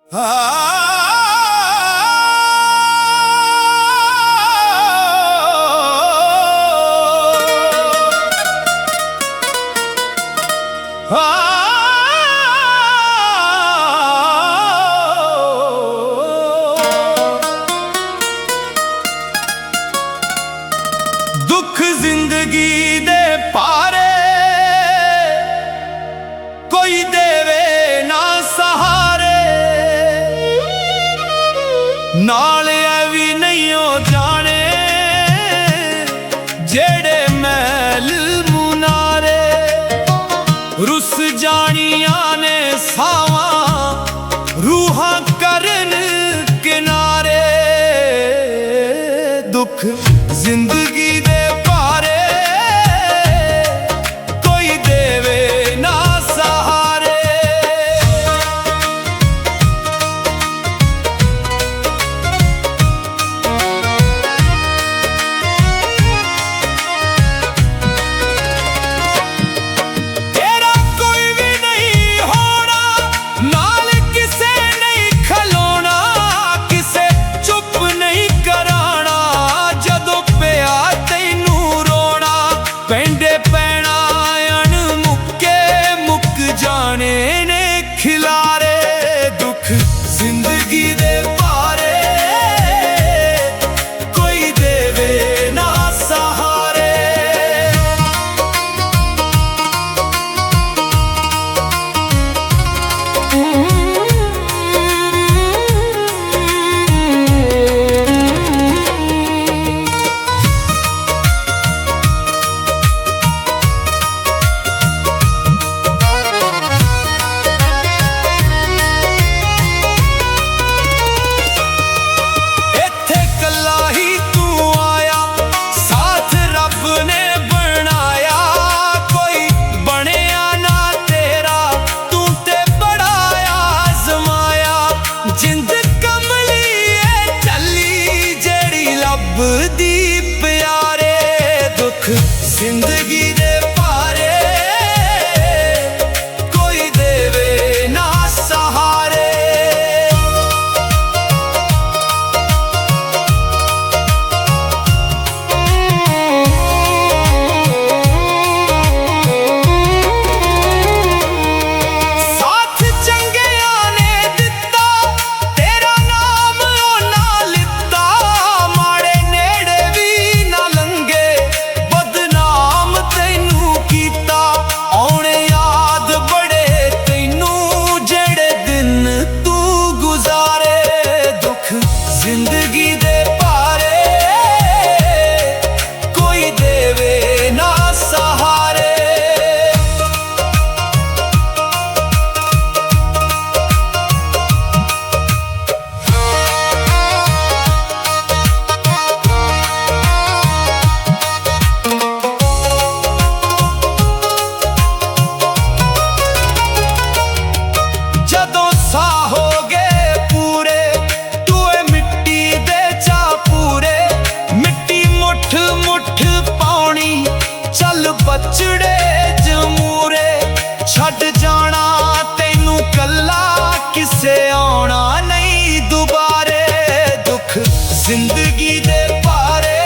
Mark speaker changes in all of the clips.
Speaker 1: दुख जिंदगी दे पारे कोई देवे ना सहारे, नाल ऐ भी नहीं हो जाने जेड़े महल मुनारे। रुस जानिया ने सावा रूहां करन किनारे। दुख जिंदगी दे पारे कोई देवे ना सहारे। तेरा कोई भी नहीं होना, नाल किसे नहीं खलोना, किसे चुप नहीं कराना। जदों पिया तैनू रोना, पैंडे पैना अणमुक्के मुक जाने ने खिलारे। दुख जिंदगी दे पारे कोई देवे ना सहारे। इत्थे कल्ला ही तू आया, साथ रब ने बनाया। कोई बनिया ना तेरा, तू ते बड़ा आजमाया। जिंद कमली ए चली जेड़ी लभदी प्यारे। दुख जिंदगी दे पारे कोई देवे ना सहारे। साथ चंगिया ने दिता, तेरा नाम ना लिता। माड़े नेड़े भी ना लंघे, बदनाम तैनू कीता। औणे याद बड़े तैनू जेड़े दिन तू गुजारे। दुख जिंदगी दे पारे कोई देवे ना सहारे। जदों साह हो गए पूरे, तूए मिट्टी दे चा पूरे। मिट्टी मुठ मुठ पाउनी, चल बचड़े जमूरे। छड़ जाना तैनू कल्ला, किसे आउणा नहीं दुबारे। दुख जिंदगी दे पारे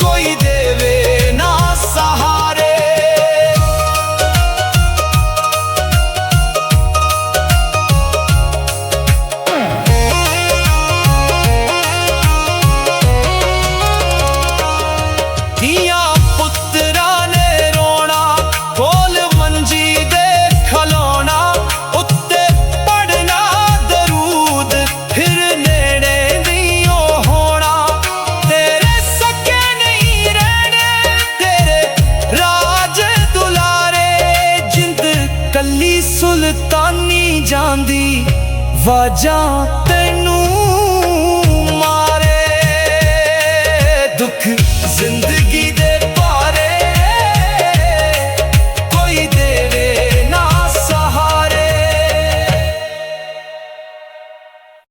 Speaker 1: कोई देवे ना सहारे। धियां पुत्तरां ने रोना, कोल मंजी दे खलोना। उत्ते पढ़ना दरूद, फिर नेड़े नहीं ओ होना। तेरे सके नहीं रहने, तेरे राज दुलारे। जिंद कल्ली सुल्तानी जांदी, वाजां